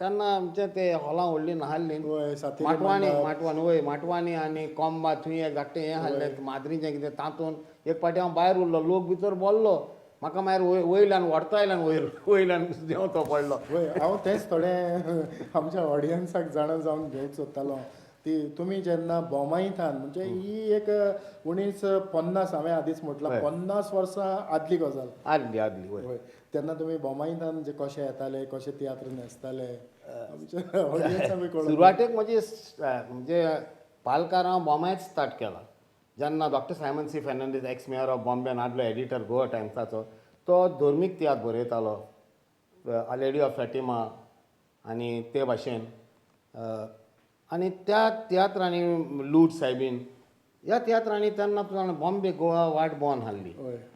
तेन्ना आमचे ते हॉलां व्हडलीं नाहल्लीं वय सातेरी माटवानी आनी कोंबा थंय एक धाकटें हें हाडलें माद्रीचें कितें तातूंत एक फावटी हांव भायर उरलो लोक भितर बोल्लो म्हाका मागीर वयल्यान व्हरता आयल्यान वयल्यान देंवतो पडलो. वय हांव तेंच थोडें आमच्या ऑडियन्साक जाणा जावन घेवंक सोदतालो ती तुमी जेन्ना बोमायतात म्हणजे ही एक 1950 हांवें आदींच म्हटलां 50 वर्सां आदली गजाल. आदली वय वय तेन्ना तुमी बोमायतात म्हणजे कशे येताले कशे तियात्र न्हेसताले आमच्या ऑडियन्साक बी कळून सुरवातेक म्हणजे पालकार हांव बोमायच स्टार्ट केला जेन्ना doctor Simon C Fernandes ex mayor of बॉम्बेन आदलो एडिटर गोवा टायम्साचो तो धर्मीक तियात्र बरयतालो आ लेडी ऑफ फॅटिमा आनी ते भाशेन आनी त्या तियात्रांनी लूट सायबीन ह्या तियात्रांनी तेन्ना तूं जाणा बॉम्बे गोवा वाट बोवन हाडली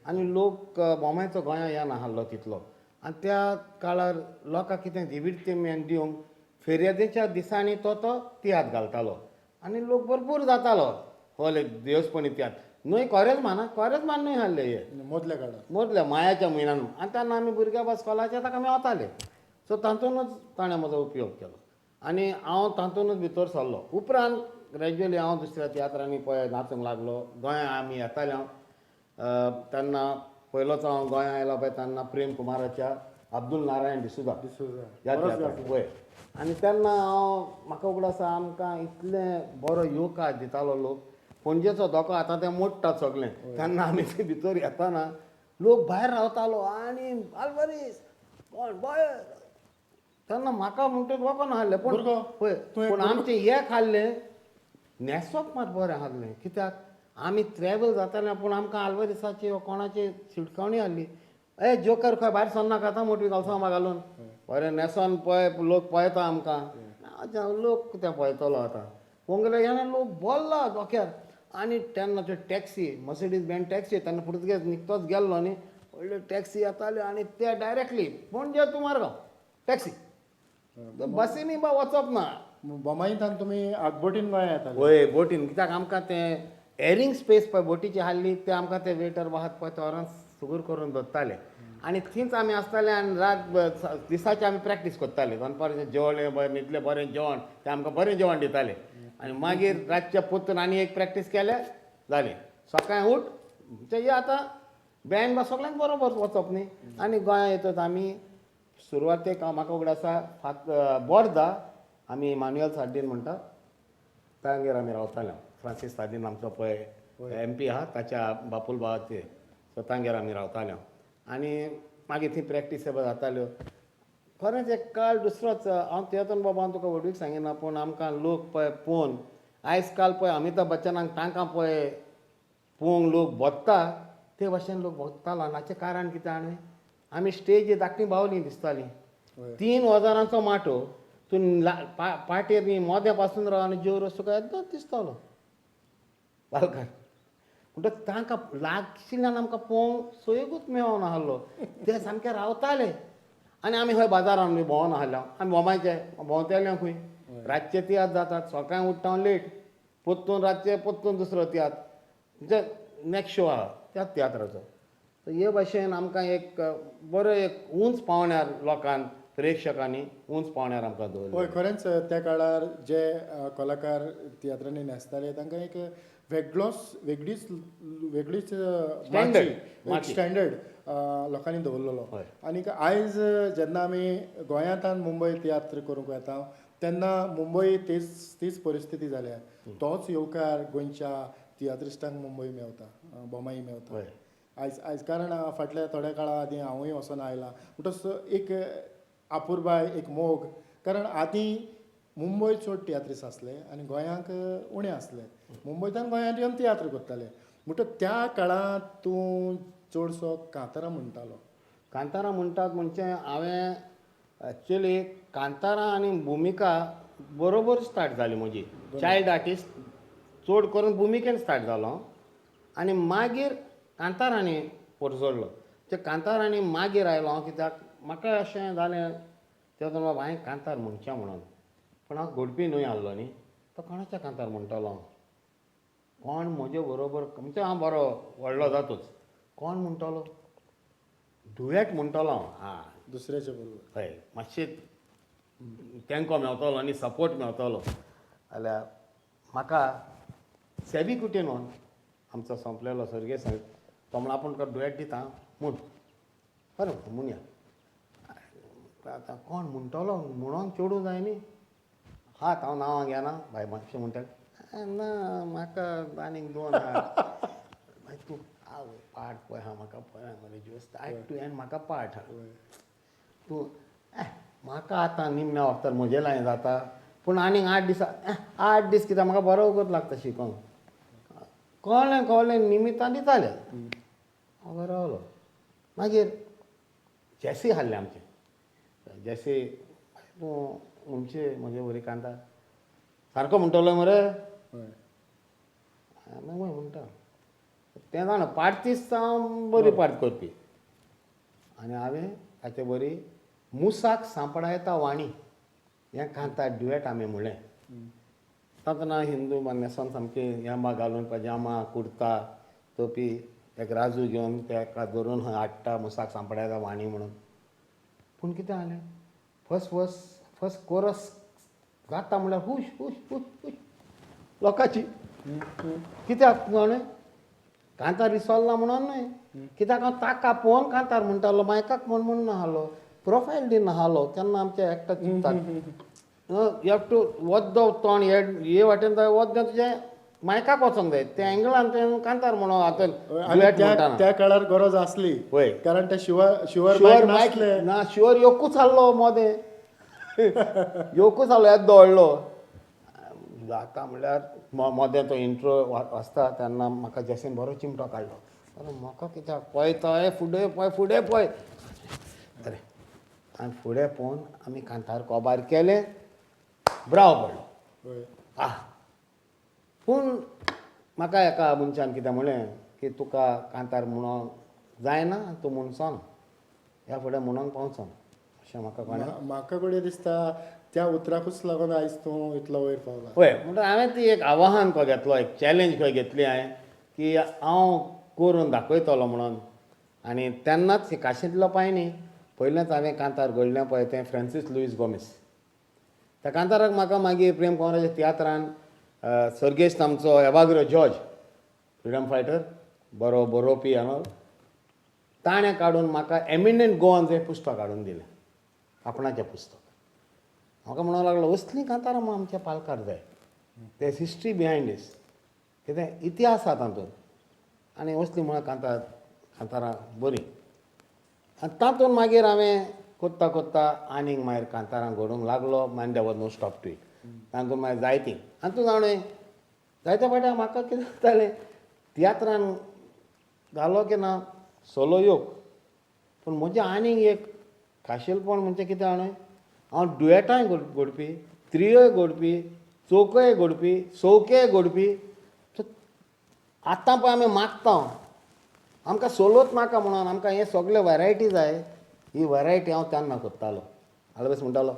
आनी लोक बोमायचो गोंया येना नाहल्लो तितलो आनी त्या काळार लोकांक कितें दिविडतें दिवंक फेर्यादेच्या दिसांनी तो तियात्र घालतालो आनी लोक भरपूर जातालो होले देवस्पणी तियात्र न्हय कोरेजमान न्हय हाडले हे मदल्या काळार मदल्या मायाच्या म्हयन्यान आनी तेन्ना आमी भुरग्या इस्कॉलाचे ताका आमी वताले सो तातूंतच ताणें म्हजो उपयोग केलो आनी हांव तातूंतच भितर सरलो उपरांत ग्रॅज्युअली हांव दुसऱ्या तियात्रांनी पळय नाचूंक लागलो गोंया आमी येताले हांव तेन्ना पयलोच हांव गोंया आयलो पळय तेन्ना प्रेम कुमाराच्या अब्दुल नारायण डिसुजा ह्या तियात्राक पळय आनी तेन्ना हांव म्हाका उगड आसा आमकां इतलें बरो योवकाश दितालो लोक पणजेचो धोको आतां तें मोडटात सगळें तेन्ना आमी थंय भितर येताना लोक भायर रावतालो आनी आल्वारीस बॉय तेन्ना म्हाका म्हणटा वचोन हाडलें पूण आमचें एक हाडलें न्हेसप मात बरें हाडलें कित्याक आमी ट्रॅवल जाताले पूण आमकां आल्वारिसाची वा कोणाची शिटकावणी हाडली जोकर खंय भायर सरनाका आतां मोटवी गालसामा घालून बरें न्हेसोन पळय लोक पळयता आमकां लोक कितें पळयतलो आतां पोंगले हेणे लोक बोल्ला डोक्यार आनी तेन्ना त्यो टॅक्सी मर्सिडीज बँड टॅक्सी तेन्ना पुर्तुगेज निकतोच गेल्लो न्ही व्हडल्यो टॅक्सी येताल्यो आनी ते डायरेक्टली पणजे टू मारगांव टॅक्सी बसींनी वचप ना बोमायतात तुमी आगबोटीन गोंया येताले वय बोटीन कित्याक आमकां तें एरींग स्पेस पळय बोटीची हाडली ते आमकां ते वेटर वाहत पळय तोरान सुगूर करून दवरताले आनी थंयच आमी आसताले आनी रात दिसाची आमी प्रॅक्टीस करताले दनपारचें जेवण बरें न्हिदलें बरें जेवण ते आमकां बरें जेवण दिताले आनी मागीर रातच्या पोत्तून आनी एक प्रॅक्टीस केले जालें सकाळीं उठ म्हणजे आतां बँड बा सगळ्यांक बरोबर वचप न्ही आनी गोंया येतात आमी सुरवातेक म्हाका उगड आसा बोर्दा आमी इमान्युएल सार्डीन म्हणटा तांगेर आमी रावताले फ्रांसीस सार्डीन आमचो पळय MP आहा ताच्या बापूल भावाचे सो तांगेर आमी रावताले आनी मागीर थंय प्रॅक्टीस जाताल्यो खरेंच एक काळ दुसरोच हांव तियात्रान बाबा तुका व्हडवीक सांगिना पूण आमकां लोक पळय पळोवन आयज काल पळय अमिताभ बच्चनाक तांकां पळय पळोवंक लोक बोत्ता ते भाशेन लोक बोत्तालो आनी हाचें कारण कितें आमी स्टेजीर धाकटीं बावलीं दिसतालीं 3 हजारांचो माटो तूं पाटेर न्ही मोद्या पासून राव आनी जेव रस तुका येदोच दिसतालो पालकार म्हणटच तांकां लागशिल्ल्यान आमकां पळोवंक सोयगूच मेळोंक नाहलो ते सामके रावताले आनी आमी खंय बाजारान बी भोंवना नाहले आमी भोंवमायचे भोंवतेले खंय रातचे तियात्र जातात सकाळीं उठ्ठा लेट पोत्तून रातचे पोत्तून दुसरो तियात्र म्हणजे नॅक्स्ट शो आहा त्याच तियात्राचो हे भाशेन आमकां एक बरो एक उंच पावण्यार लोकांक प्रेक्षकांनी उंच पावण्यार आमकां दवरलो हय खरेंच त्या काळार जे कलाकार तियात्रांनी न्हेसताले तांकां एक वेगळीच स्टँडर्ड लोकांनी दवरलेलो आनीक आयज जेन्ना आमी गोंयांतल्यान मुंबय तियात्र करूंक येता तेन्ना मुंबय तीच परिस्थिती जाल्या तोच येवकार गोंयच्या तियात्रिस्टांक मुंबय मेवता बोमाई मेवता आयज कारण फाटल्या थोड्या काळा आदीं हांवूय वचोन आयलां म्हणटच एक आपुरबाय एक मोग कारण आदीं मुंबय चड तियात्रीस आसले आनी गोंयांक उणें आसले मुंबयच्यान गोंयांत येवन तियात्र करताले म्हणटच त्या काळांत तूं चडसो कांतारा म्हणटालो कांतारा म्हणटात म्हणजे हांवें एक्चुली कांतारा आनी भुमिका बरोबर स्टार्ट जाली म्हजी चायल्ड आर्टिस्ट चड करून भुमिकेन स्टार्ट जालो आनी मागीर कांतारांनी परजोडलो ते कांतारांनी मागीर आयलो हांव कित्याक म्हाका अशें जालें तेदोन बाबा हांवें कांतार म्हणचें म्हणून पूण हांव घडपी न्हय आहलो न्ही तो कोणाच्या कांतार म्हणटालो हांव कोण म्हजे बरोबर म्हणजे हांव बरो व्हडलो जातूच कोण म्हणटालो दुयेट म्हणटालो हांव दुसऱ्याचे बरोबर हय मातशें तेंको मेवतलो आनी सपोर्ट मेवतलो जाल्यार म्हाका सेबी कुटेन व्हरून आमचो संपलेलो सर्गेस्त तो म्हणून आपूण तुका दुयेट दिता म्हूण बरें म्हणया आतां कोण म्हणटलो म्हणोन चेडूं जाय न्ही हात हांव नांवां घेना बाय मातशें म्हणटा ना म्हाका आनीक 2 हात मागीर तूं आवय पाट पळय हा म्हाका पळय मरे ज्यूस एट टू एंड म्हाका पाट हा तूं म्हाका आतां निमण्या वखदार म्हजे लायन जाता पूण आनीक 8 दिसा 8 दीस कित्याक म्हाका बरो वगत लागता शिकोंक कळ्ळें निमितान दिताले हांव बरो रावलो मागीर जॅसी हाडलें आमचें जॅसी तूं उंचे म्हजे बरी कांता सारको म्हणटलो मरे मागीर म्हणटा तें जाणा पाडतीस सावन बरी पाड करपी आनी हांवें ताचे बरी मुसाक सांपडा येता वाणी हें कांता ड्युएट आमी म्हणलें तातना हिंदू न्हेसोन सामकी हेमा घालून पजामा कुर्ता टोपी एक राजू घेवन तेका धरून खंय हाडटा मुसाक सांपडा येता वाणी म्हणून पूण कितें जालें फर्स्ट कोरस जाता म्हणल्यार हुश हुश हुश हुश लोकांची कित्याक जाणें कांतार विसरला म्हणून न्हय कित्याक हांव ताका पळोवन कांतार म्हणटालो मायकाक म्हूण नाहलो प्रोफायल दिनाहलो केन्ना आमचे एक्टर चिंततात यू हॅव टू वच दो तोंड हे वाटेन जाय वच दे तुजें मायकाक वचोंक जाय त्या एंगलान तें कांतार म्हणून आतां duet म्हणटाना. त्या काळार गरज असली होय. कारण ते शुअर शुअर मायक ना शुअर योकूच हाडलो मोदें योकूच हाडलो येद दवडलो जाता म्हणल्यार मोदें तो इंट्रो वाचता तेन्ना म्हाका जॅसीन बरो चिमटो काडलो अरे म्हाका कित्याक पळयता फुडें पळय अरे आनी फुडें पळोवन आमी कांतार कोबार केलें ब्राव पडलो पूण म्हाका एका मनशान कितें म्हणलें की तुका कांतार म्हणून जायना तूं म्हणचोना ह्या फुडें म्हणूंक पावचो अशें म्हाका कोणें म्हाका कडेन दिसता त्या उतराकूच लागून आयज तूं इतलो वयर पावला पळय म्हणटा हांवें ती एक आव्हान खंय घेतलो एक चॅलेंज खंय घेतली हांवें की हांव करून दाखयतलो म्हणून आनी तेन्नाच हे काशींतलो पांय पयलेंच हांवें कांतार घडलें पळय तें फ्रांसीस लुईस गोमेस त्या कांताराक म्हाका मागीर प्रेम कुंवराच्या तियात्रान सर्गेस्त आमचो एवाग्रो जॉर्ज फ्रिडम फायटर बरो बरोवपी ताणें काडून म्हाका एमिनंट गोवान्स हें पुस्तक हाडून दिलें आपणाचें पुस्तक म्हाका म्हणूंक लागलो असलीं कांतारां म्हूण आमच्या पालकार जाय देर हिस्ट्री बिहायंड दीस कितें इतिहास आसा तातूंत आनी असलीं म्हणून कांतारां बरीं आनी तातूंत मागीर हांवें कोत्ता आनीक मागीर कांतारां घडोवंक लागलो मागीर देवर नो स्टॉप टू इट तातूंत मागीर जायतीं आनी तूं जाणें जायत्या फावटी म्हाका कितें जातालें तियात्रान घालो की ना सोलो योग पूण म्हजें आनीक एक खाशेलपण म्हणजे कितें जाणें हांव ड्युएटांय घडपी त्रियोय घडपी चौकोय घडपी चौकेय घडपी आतां पळय आमी मागता आमकां सोलोच नाका म्हणून आमकां हे सगळे वरायटी जाय ही वरायटी हांव तेन्ना करतालो आलवेस म्हणटालो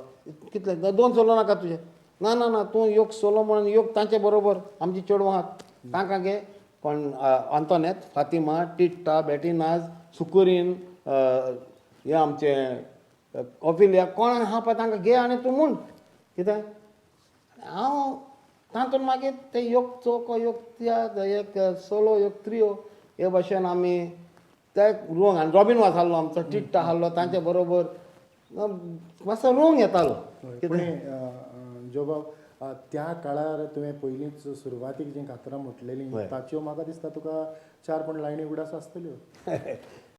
कितले 2 सोलो नाका तुजे ना तूं योग सोलो म्हणून योग तांचे बरोबर आमची चेडवां आहात तांकां घे कोण आंतोनेत फातिमा टिट्टा बेटिनाज सुकुरीन हे आमचे ऑफिलिया कोण आहा पळय तांकां घे आनी तूं म्हूण कितें हांव तातूंत मागीर ते योग चौको योग तियात्र एक सोलो योग त्रियो हे भाशेन आमी ते रोंग आनी रॉबिन वास आहलो आमचो टिट्टा आहलो तांचे बरोबर मातसो रोंग येतालो जो त्या काळार तुवें पयलींच सुरवातीक जी कातरां म्हटलेलीं ताच्यो म्हाका दिसता तुका 4 लायनी उगडास आसतल्यो